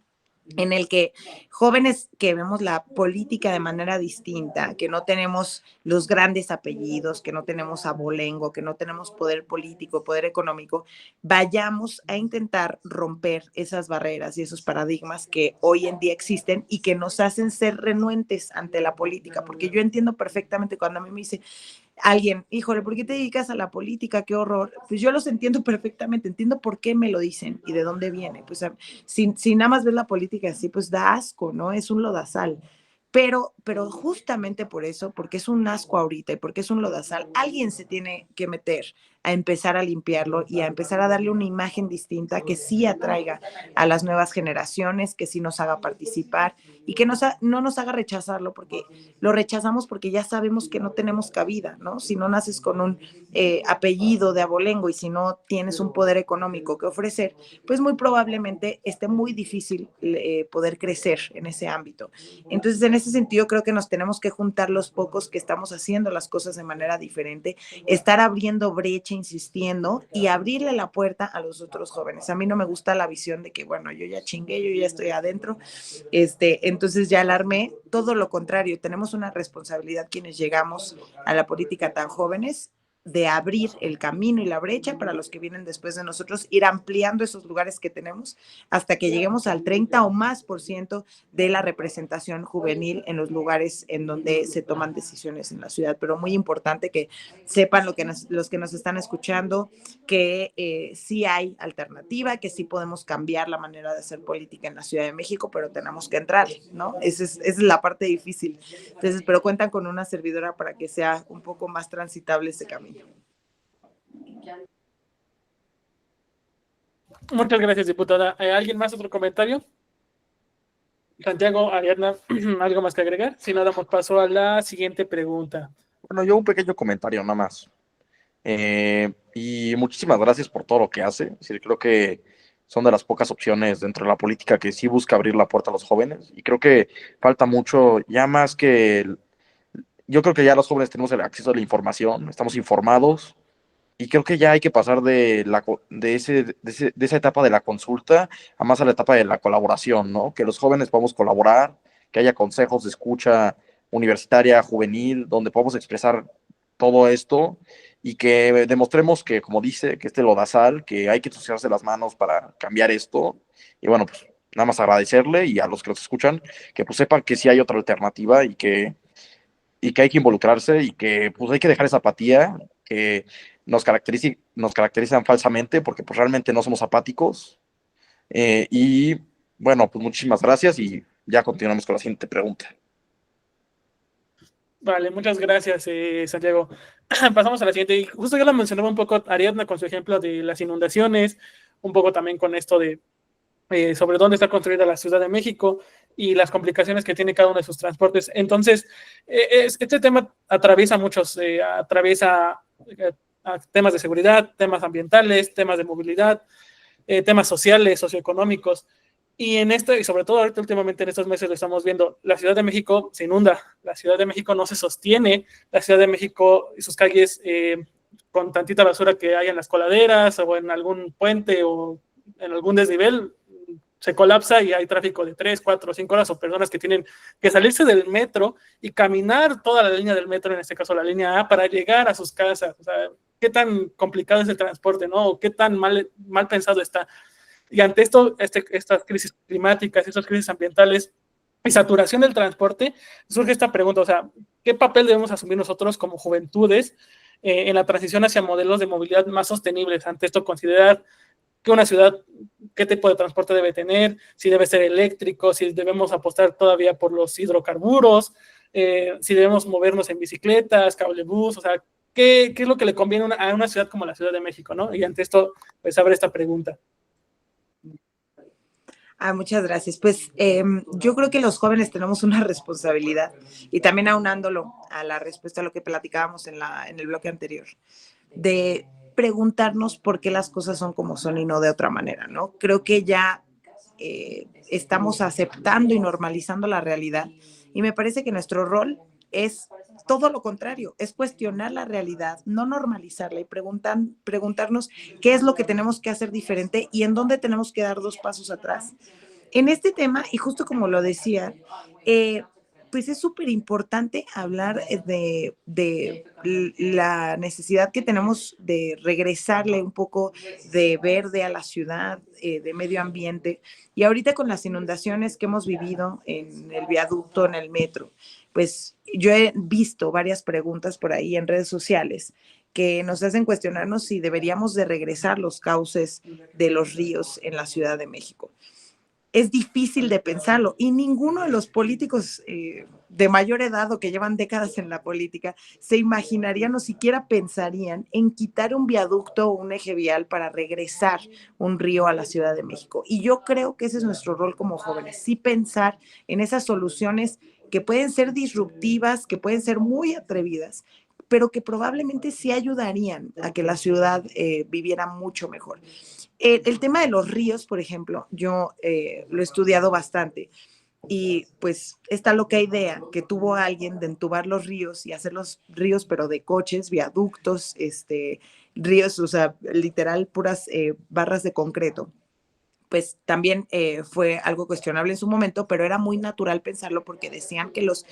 en el que jóvenes que vemos la política de manera distinta, que no tenemos los grandes apellidos, que no tenemos abolengo, que no tenemos poder político, poder económico, vayamos a intentar romper esas barreras y esos paradigmas que hoy en día existen y que nos hacen ser renuentes ante la política, porque yo entiendo perfectamente cuando a mí me dice alguien, híjole, ¿por qué te dedicas a la política? Qué horror. Pues yo los entiendo perfectamente, entiendo por qué me lo dicen y de dónde viene. Pues si nada más ves la política así, pues da asco, ¿no? Es un lodazal. Pero justamente por eso, porque es un asco ahorita y porque es un lodazal, alguien se tiene que meter a empezar a limpiarlo y a empezar a darle una imagen distinta que sí atraiga a las nuevas generaciones, que sí nos haga participar y que no nos haga rechazarlo, porque lo rechazamos porque ya sabemos que no tenemos cabida, ¿no? Si no naces con un apellido de abolengo y si no tienes un poder económico que ofrecer, pues muy probablemente esté muy difícil poder crecer en ese ámbito. Entonces, en ese sentido, creo que nos tenemos que juntar los pocos que estamos haciendo las cosas de manera diferente, estar abriendo brecha brecha insistiendo y abrirle la puerta a los otros jóvenes. A mí no me gusta la visión de que, bueno, yo ya chingué, yo ya estoy adentro, entonces ya alarmé. Todo lo contrario, tenemos una responsabilidad quienes llegamos a la política tan jóvenes, de abrir el camino y la brecha para los que vienen después de nosotros, ir ampliando esos lugares que tenemos hasta que lleguemos al 30 o más por ciento de la representación juvenil en los lugares en donde se toman decisiones en la ciudad. Pero muy importante que sepan los que nos están escuchando, que sí hay alternativa, que sí podemos cambiar la manera de hacer política en la Ciudad de México, pero tenemos que entrar, ¿no? Esa es la parte difícil. Entonces, pero cuentan con una servidora para que sea un poco más transitable ese camino. Muchas gracias, diputada. ¿Alguien más, otro comentario? Santiago, Ariadna, ¿algo más que agregar? Si no, damos paso a la siguiente pregunta. Bueno, yo un pequeño comentario nada más. Y muchísimas gracias por todo lo que hace. Es decir, creo que son de las pocas opciones dentro de la política que sí busca abrir la puerta a los jóvenes. Y creo que falta mucho, ya más que... Yo creo que ya los jóvenes tenemos el acceso a la información, estamos informados. Y creo que ya hay que pasar de esa etapa de la consulta a más a la etapa de la colaboración, ¿no? Que los jóvenes podamos colaborar, que haya consejos de escucha universitaria, juvenil, donde podamos expresar todo esto y que demostremos que, como dice, que lodazal, que hay que ensuciarse las manos para cambiar esto. Y bueno, pues nada más agradecerle y a los que nos escuchan, que pues sepan que sí hay otra alternativa y que hay que involucrarse y que pues hay que dejar esa apatía que nos caracterizan falsamente porque pues realmente no somos apáticos. Y bueno, pues muchísimas gracias y ya continuamos con la siguiente pregunta. Vale, muchas gracias, Santiago. Pasamos a la siguiente. Y justo ya lo mencionaba un poco Ariadna con su ejemplo de las inundaciones, un poco también con esto de sobre dónde está construida la Ciudad de México y las complicaciones que tiene cada uno de sus transportes. Entonces, este tema atraviesa muchos, atraviesa temas de seguridad, temas ambientales, temas de movilidad, temas sociales, socioeconómicos. Y y sobre todo ahorita últimamente en estos meses lo estamos viendo, la Ciudad de México se inunda, la Ciudad de México no se sostiene, la Ciudad de México y sus calles con tantita basura que hay en las coladeras o en algún puente o en algún desnivel, se colapsa y hay tráfico de 3, 4, 5 horas o personas que tienen que salirse del metro y caminar toda la línea del metro, en este caso la línea A, para llegar a sus casas. O sea, qué tan complicado es el transporte, ¿no? O qué tan mal pensado está. Y ante esto, estas crisis climáticas, estas crisis ambientales y saturación del transporte, surge esta pregunta, o sea, ¿qué papel debemos asumir nosotros como juventudes en la transición hacia modelos de movilidad más sostenibles? Ante esto, considerar que una ciudad, qué tipo de transporte debe tener, si debe ser eléctrico, si debemos apostar todavía por los hidrocarburos, si debemos movernos en bicicletas, cablebús, o sea, ¿qué es lo que le conviene a una ciudad como la Ciudad de México, ¿no? Y ante esto, pues abre esta pregunta. Muchas gracias. Pues yo creo que los jóvenes tenemos una responsabilidad y también aunándolo a la respuesta a lo que platicábamos en el bloque anterior, de preguntarnos por qué las cosas son como son y no de otra manera, ¿no? Creo que ya estamos aceptando y normalizando la realidad y me parece que nuestro rol es todo lo contrario, es cuestionar la realidad, no normalizarla y preguntarnos qué es lo que tenemos que hacer diferente y en dónde tenemos que dar 2 pasos atrás. En este tema, y justo como lo decía, pues es súper importante hablar de la necesidad que tenemos de regresarle un poco de verde a la ciudad, de medio ambiente. Y ahorita con las inundaciones que hemos vivido en el viaducto, en el metro, pues yo he visto varias preguntas por ahí en redes sociales que nos hacen cuestionarnos si deberíamos de regresar los cauces de los ríos en la Ciudad de México. Es difícil de pensarlo y ninguno de los políticos de mayor edad o que llevan décadas en la política se imaginarían o siquiera pensarían en quitar un viaducto o un eje vial para regresar un río a la Ciudad de México. Y yo creo que ese es nuestro rol como jóvenes, sí pensar en esas soluciones que pueden ser disruptivas, que pueden ser muy atrevidas, pero que probablemente sí ayudarían a que la ciudad viviera mucho mejor. El tema de los ríos, por ejemplo, yo lo he estudiado bastante y pues esta loca idea que tuvo alguien de entubar los ríos y hacer los ríos, pero de coches, viaductos, ríos, o sea, literal puras barras de concreto, pues también fue algo cuestionable en su momento, pero era muy natural pensarlo porque decían que los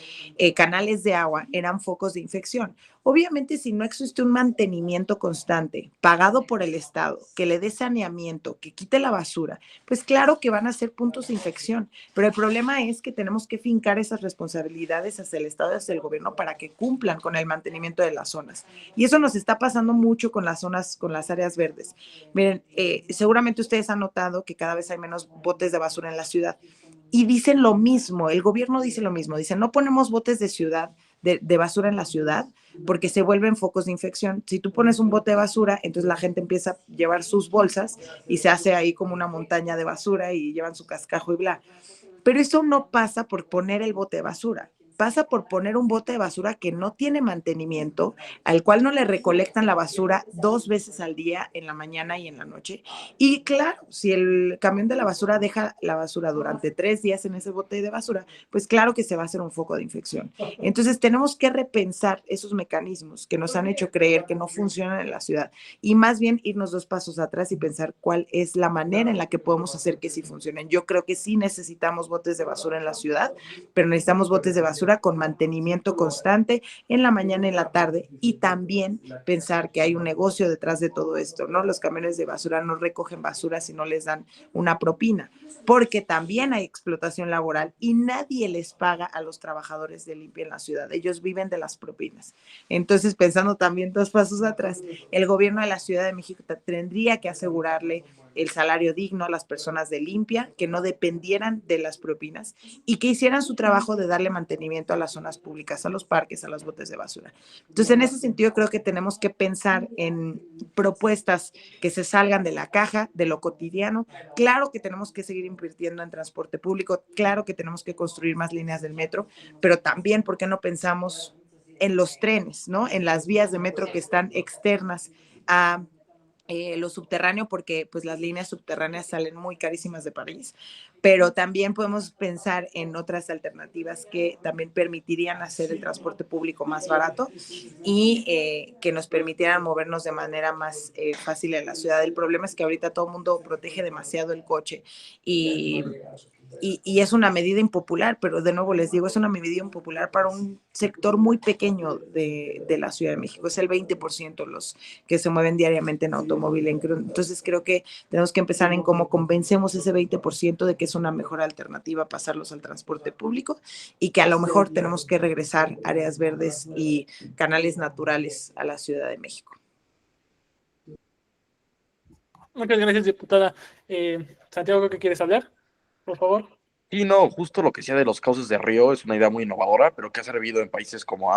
canales de agua eran focos de infección. Obviamente, si no existe un mantenimiento constante, pagado por el Estado, que le dé saneamiento, que quite la basura, pues claro que van a ser puntos de infección. Pero el problema es que tenemos que fincar esas responsabilidades hacia el Estado y hacia el gobierno para que cumplan con el mantenimiento de las zonas. Y eso nos está pasando mucho con las zonas, con las áreas verdes. Miren, seguramente ustedes han notado que cada vez hay menos botes de basura en la ciudad. Y dicen lo mismo, el gobierno dice lo mismo, dicen, no ponemos botes de ciudad, de basura en la ciudad, porque se vuelven focos de infección. Si tú pones un bote de basura, entonces la gente empieza a llevar sus bolsas y se hace ahí como una montaña de basura y llevan su cascajo y bla. Pero eso no pasa por poner el bote de basura, pasa por poner un bote de basura que no tiene mantenimiento, al cual no le recolectan la basura 2 veces al día, en la mañana y en la noche. Y claro, si el camión de la basura deja la basura durante 3 días en ese bote de basura, pues claro que se va a hacer un foco de infección. Entonces tenemos que repensar esos mecanismos que nos han hecho creer que no funcionan en la ciudad y más bien irnos 2 pasos atrás y pensar cuál es la manera en la que podemos hacer que sí funcionen. Yo creo que sí necesitamos botes de basura en la ciudad, pero necesitamos botes de basura con mantenimiento constante en la mañana y en la tarde y también pensar que hay un negocio detrás de todo esto, ¿no? Los camiones de basura no recogen basura si no les dan una propina, porque también hay explotación laboral y nadie les paga a los trabajadores de limpia en la ciudad. Ellos viven de las propinas. Entonces, pensando también 2 pasos atrás, el gobierno de la Ciudad de México tendría que asegurarle el salario digno a las personas de limpia, que no dependieran de las propinas y que hicieran su trabajo de darle mantenimiento a las zonas públicas, a los parques, a los botes de basura. Entonces, en ese sentido, creo que tenemos que pensar en propuestas que se salgan de la caja, de lo cotidiano. Claro que tenemos que seguir invirtiendo en transporte público, claro que tenemos que construir más líneas del metro, pero también, ¿por qué no pensamos en los trenes, ¿no? En las vías de metro que están externas a lo subterráneo, porque pues las líneas subterráneas salen muy carísimas de París, pero también podemos pensar en otras alternativas que también permitirían hacer el transporte público más barato y que nos permitieran movernos de manera más fácil en la ciudad. El problema es que ahorita todo el mundo protege demasiado el coche y y es una medida impopular, pero de nuevo les digo, es una medida impopular para un sector muy pequeño de la Ciudad de México. Es el 20% los que se mueven diariamente en automóvil. Entonces creo que tenemos que empezar en cómo convencemos ese 20% de que es una mejor alternativa pasarlos al transporte público y que a lo mejor tenemos que regresar áreas verdes y canales naturales a la Ciudad de México. Muchas gracias, diputada. Santiago, ¿qué quieres hablar? Por favor. Y no, justo lo que decía de los cauces de río es una idea muy innovadora, pero que ha servido en países como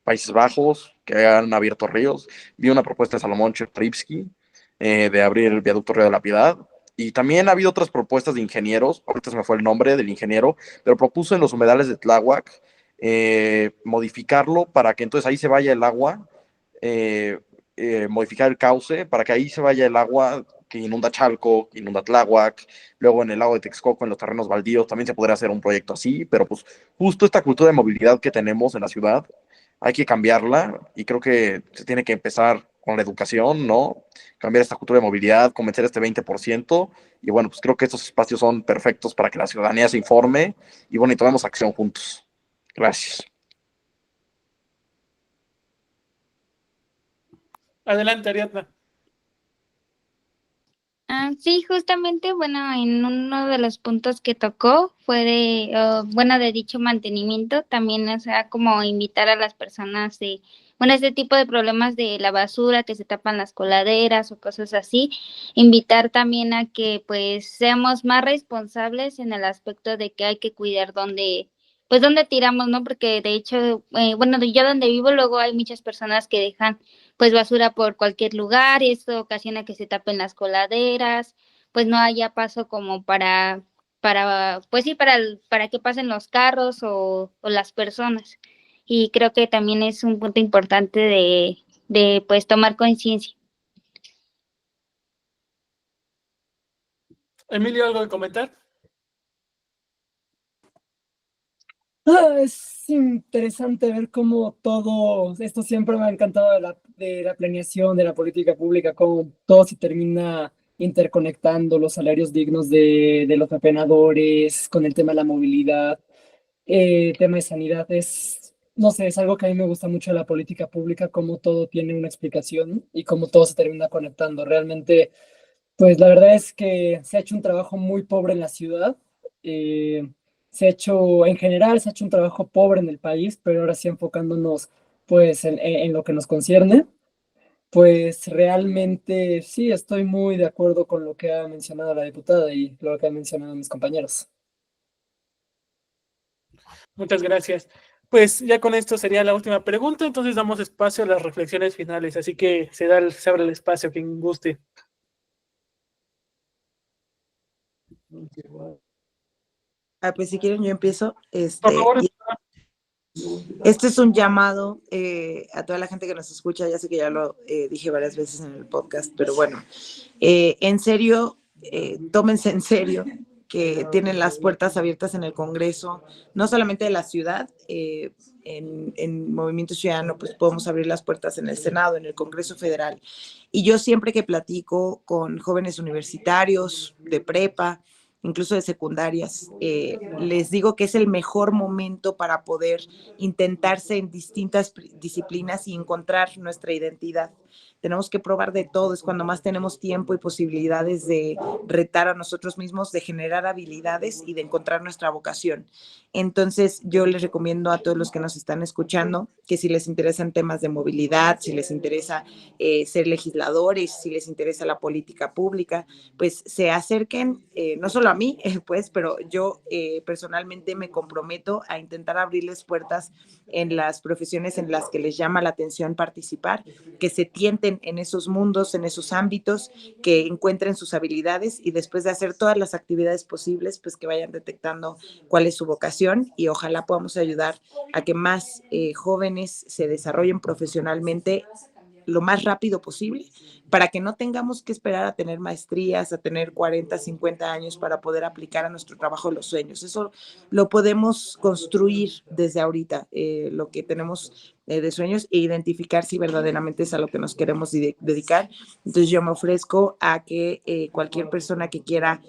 Países Bajos, que han abierto ríos. Vi una propuesta de Salomón Chertorivsky de abrir el viaducto Río de la Piedad. Y también ha habido otras propuestas de ingenieros, ahorita se me fue el nombre del ingeniero, pero propuso en los humedales de Tláhuac modificarlo para que entonces ahí se vaya el agua, modificar el cauce para que ahí se vaya el agua que inunda Chalco, que inunda Tláhuac, luego en el lago de Texcoco, en los terrenos baldíos, también se podría hacer un proyecto así, pero pues justo esta cultura de movilidad que tenemos en la ciudad, hay que cambiarla y creo que se tiene que empezar con la educación, ¿no? Cambiar esta cultura de movilidad, convencer a este 20%, y bueno, pues creo que estos espacios son perfectos para que la ciudadanía se informe y bueno, y tomemos acción juntos. Gracias. Adelante, Ariadna. Sí, justamente, bueno, en uno de los puntos que tocó fue de dicho mantenimiento, también, o sea, como invitar a las personas este tipo de problemas de la basura, que se tapan las coladeras o cosas así, invitar también a que, pues, seamos más responsables en el aspecto de que hay que cuidar dónde tiramos, ¿no? Porque, de hecho, yo donde vivo luego hay muchas personas que dejan pues basura por cualquier lugar y esto ocasiona que se tapen las coladeras, pues no haya paso como pues sí, para que pasen los carros o las personas. Y creo que también es un punto importante de pues tomar conciencia. Emilio, ¿algo que comentar? Es interesante ver cómo todo esto siempre me ha encantado de la planeación, de la política pública, cómo todo se termina interconectando, los salarios dignos de los apenadores, con el tema de la movilidad, tema de sanidad. No sé, es algo que a mí me gusta mucho de la política pública, cómo todo tiene una explicación y cómo todo se termina conectando. Realmente, pues la verdad es que se ha hecho un trabajo muy pobre en la ciudad. En general, se ha hecho un trabajo pobre en el país, pero ahora sí enfocándonos pues en lo que nos concierne, pues realmente sí estoy muy de acuerdo con lo que ha mencionado la diputada y lo que han mencionado mis compañeros. Muchas gracias. Pues ya con esto sería la última pregunta, entonces damos espacio a las reflexiones finales, así que se abre el espacio, quien guste. Pues si quieren yo empiezo. Por favor. Este es un llamado a toda la gente que nos escucha. Ya sé que ya lo dije varias veces en el podcast, pero bueno, en serio, tómense en serio que tienen las puertas abiertas en el Congreso, no solamente de la ciudad, en Movimiento Ciudadano, pues podemos abrir las puertas en el Senado, en el Congreso Federal. Y yo siempre que platico con jóvenes universitarios de prepa, incluso de secundarias, les digo que es el mejor momento para poder intentarse en distintas disciplinas y encontrar nuestra identidad. Tenemos que probar de todo, es cuando más tenemos tiempo y posibilidades de retar a nosotros mismos, de generar habilidades y de encontrar nuestra vocación. Entonces, yo les recomiendo a todos los que nos están escuchando que si les interesan temas de movilidad, si les interesa ser legisladores, si les interesa la política pública, pues se acerquen, no solo a mí, pues, pero yo personalmente me comprometo a intentar abrirles puertas en las profesiones en las que les llama la atención participar, que se tienten en esos mundos, en esos ámbitos, que encuentren sus habilidades y después de hacer todas las actividades posibles, pues que vayan detectando cuál es su vocación y ojalá podamos ayudar a que más jóvenes se desarrollen profesionalmente lo más rápido posible para que no tengamos que esperar a tener maestrías, a tener 40, 50 años para poder aplicar a nuestro trabajo los sueños. Eso lo podemos construir desde ahorita, lo que tenemos de sueños e identificar si verdaderamente es a lo que nos queremos dedicar. Entonces yo me ofrezco a que cualquier persona que quiera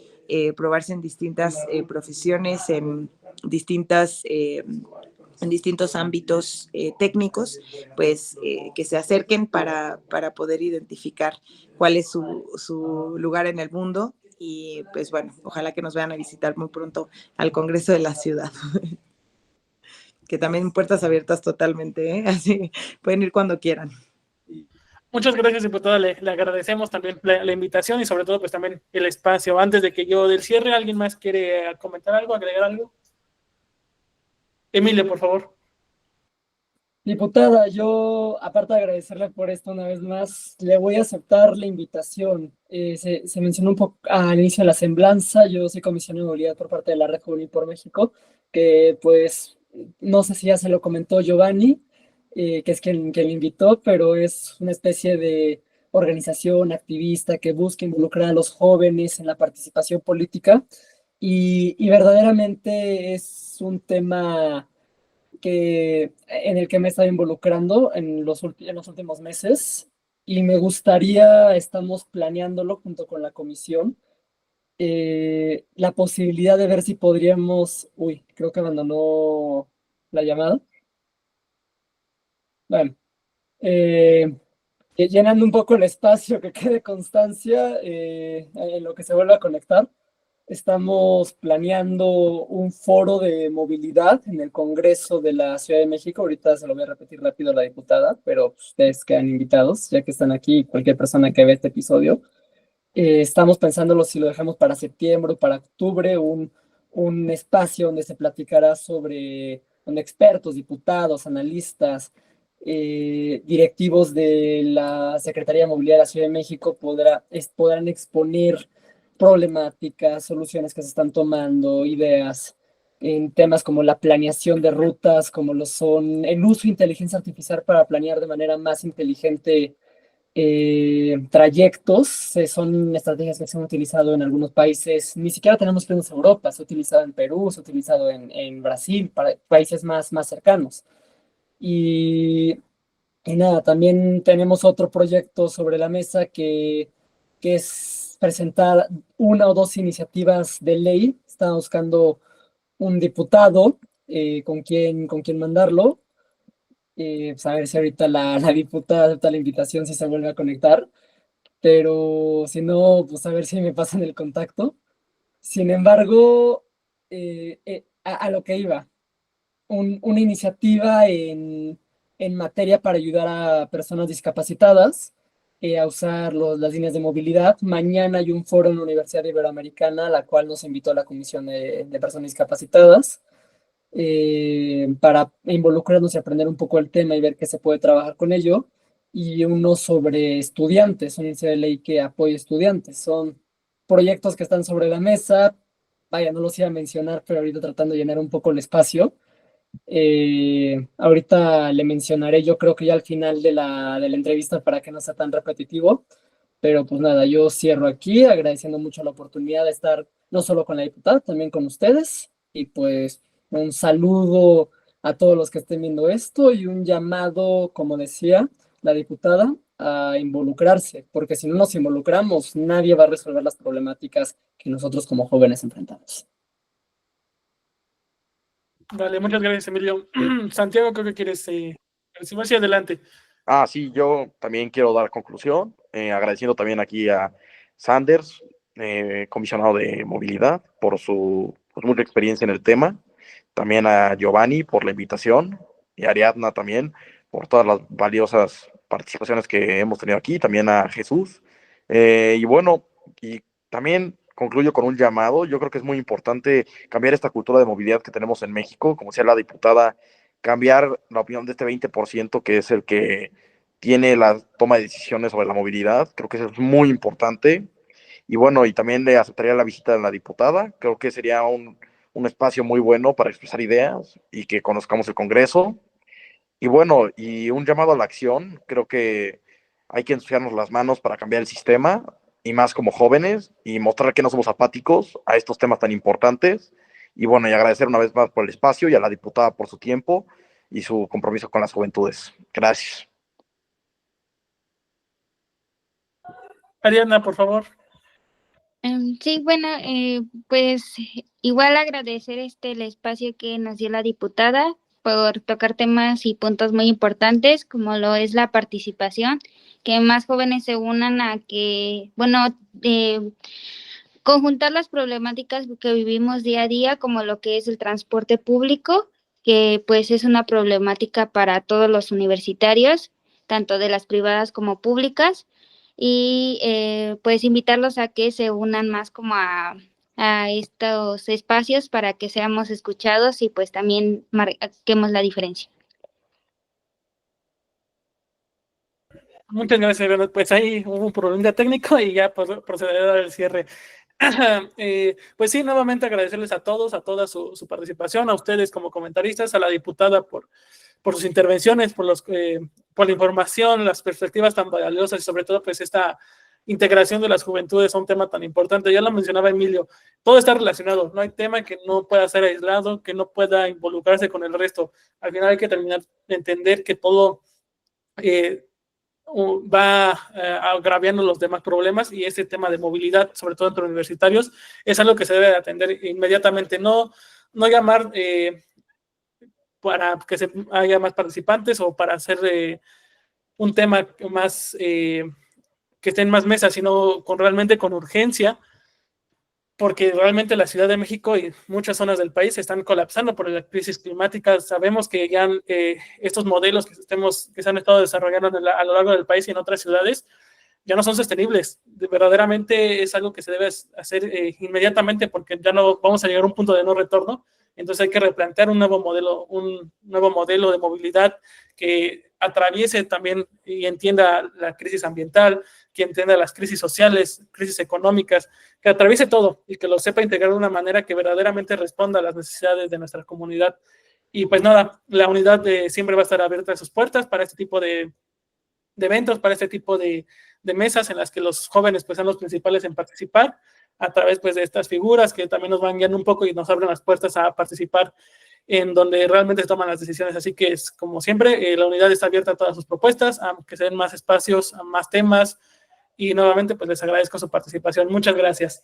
probarse en distintas profesiones, en distintos ámbitos técnicos, pues que se acerquen para poder identificar cuál es su lugar en el mundo y pues bueno, ojalá que nos vayan a visitar muy pronto al Congreso de la Ciudad. Que también puertas abiertas totalmente, ¿eh? Así pueden ir cuando quieran. Muchas gracias, diputada. Le agradecemos también la invitación y sobre todo pues también el espacio. Antes de que yo del cierre, ¿alguien más quiere comentar algo, agregar algo? Emilio, por favor. Diputada, yo, aparte de agradecerle por esto una vez más, le voy a aceptar la invitación. Se mencionó un poco al inicio de la semblanza, yo soy comisionado de movilidad por parte de la Red Juvenil por México, que pues no sé si ya se lo comentó Giovanni, que es quien le invitó, pero es una especie de organización activista que busca involucrar a los jóvenes en la participación política y verdaderamente es un tema en el que me he estado involucrando en los últimos meses y me gustaría, estamos planeándolo junto con la comisión, la posibilidad de ver si podríamos, creo que abandonó la llamada. Bueno, llenando un poco el espacio que quede constancia en lo que se vuelva a conectar. Estamos planeando un foro de movilidad en el Congreso de la Ciudad de México. Ahorita se lo voy a repetir rápido a la diputada, pero ustedes quedan invitados, ya que están aquí, cualquier persona que ve este episodio. Estamos pensándolo si lo dejamos para septiembre o para octubre, un espacio donde se platicará donde expertos, diputados, analistas, directivos de la Secretaría de Movilidad de la Ciudad de México podrán exponer problemáticas, soluciones que se están tomando, ideas en temas como la planeación de rutas, como lo son el uso de inteligencia artificial para planear de manera más inteligente trayectos, son estrategias que se han utilizado en algunos países, ni siquiera tenemos plenos Europa, se ha utilizado en Perú, se ha utilizado en Brasil, para países más cercanos. Y, y nada, también tenemos otro proyecto sobre la mesa que es presentar una o dos iniciativas de ley. Estamos buscando un diputado con quien mandarlo. Pues a ver si ahorita la diputada acepta la invitación, si se vuelve a conectar, pero si no, pues a ver si me pasan el contacto. Sin embargo, a lo que iba, una iniciativa en materia para ayudar a personas discapacitadas a usar las líneas de movilidad. Mañana hay un foro en la Universidad Iberoamericana, a la cual nos invitó la Comisión de Personas Discapacitadas, para involucrarnos y aprender un poco el tema y ver qué se puede trabajar con ello. Y uno sobre estudiantes, una iniciativa de ley que apoya estudiantes. Son proyectos que están sobre la mesa. Vaya, no los iba a mencionar, pero ahorita tratando de llenar un poco el espacio. Ahorita le mencionaré, yo creo que ya al final de la entrevista para que no sea tan repetitivo, pero pues nada, yo cierro aquí agradeciendo mucho la oportunidad de estar no solo con la diputada, también con ustedes, y pues un saludo a todos los que estén viendo esto y un llamado, como decía la diputada, a involucrarse, porque si no nos involucramos, nadie va a resolver las problemáticas que nosotros como jóvenes enfrentamos. Vale, muchas gracias, Emilio. Santiago, creo que quieres decir hacia adelante. Sí, yo también quiero dar conclusión, agradeciendo también aquí a Sanders, comisionado de movilidad, por su mucha experiencia en el tema, también a Giovanni por la invitación, y a Ariadna también por todas las valiosas participaciones que hemos tenido aquí, también a Jesús. Y bueno, y también concluyo con un llamado. Yo creo que es muy importante cambiar esta cultura de movilidad que tenemos en México, como decía la diputada, cambiar la opinión de este 20% que es el que tiene la toma de decisiones sobre la movilidad. Creo que eso es muy importante. Y bueno, y también le aceptaría la visita de la diputada. Creo que sería un espacio muy bueno para expresar ideas y que conozcamos el Congreso. Y bueno, y un llamado a la acción. Creo que hay que ensuciarnos las manos para cambiar el sistema, y más como jóvenes, y mostrar que no somos apáticos a estos temas tan importantes. Y bueno, y agradecer una vez más por el espacio y a la diputada por su tiempo y su compromiso con las juventudes. Gracias. Ariadna, por favor. Sí, bueno, pues igual agradecer el espacio que nos dio la diputada por tocar temas y puntos muy importantes, como lo es la participación, que más jóvenes se unan a que, bueno, conjuntar las problemáticas que vivimos día a día, como lo que es el transporte público, que pues es una problemática para todos los universitarios, tanto de las privadas como públicas, y pues invitarlos a que se unan más como a estos espacios para que seamos escuchados y pues también marquemos la diferencia. Muchas gracias, Ariadna. Pues ahí hubo un problema técnico y ya procederé a dar el cierre. Pues sí, nuevamente agradecerles a todos, a toda su participación, a ustedes como comentaristas, a la diputada por sus intervenciones, por la información, las perspectivas tan valiosas y sobre todo pues esta integración de las juventudes a un tema tan importante. Ya lo mencionaba Emilio, todo está relacionado, no hay tema que no pueda ser aislado, que no pueda involucrarse con el resto. Al final hay que terminar de entender que todo va agraviando los demás problemas, y ese tema de movilidad, sobre todo entre universitarios, es algo que se debe atender inmediatamente, no llamar para que haya más participantes o para hacer un tema más que esté en más mesas, sino realmente con urgencia, porque realmente la Ciudad de México y muchas zonas del país se están colapsando por la crisis climática. Sabemos que ya estos modelos que se han estado desarrollando a lo largo del país y en otras ciudades ya no son sostenibles. Verdaderamente es algo que se debe hacer inmediatamente, porque ya no vamos a llegar a un punto de no retorno. Entonces hay que replantear un nuevo modelo de movilidad que atraviese también y entienda la crisis ambiental, que entienda las crisis sociales, crisis económicas, que atraviese todo y que lo sepa integrar de una manera que verdaderamente responda a las necesidades de nuestra comunidad. Y pues nada, la unidad siempre va a estar abierta a sus puertas para este tipo de eventos, para este tipo de mesas en las que los jóvenes pues sean los principales en participar, a través pues de estas figuras que también nos van guiando un poco y nos abren las puertas a participar en donde realmente se toman las decisiones. Así que es como siempre, la unidad está abierta a todas sus propuestas, a que se den más espacios, a más temas, y nuevamente pues les agradezco su participación. Muchas gracias.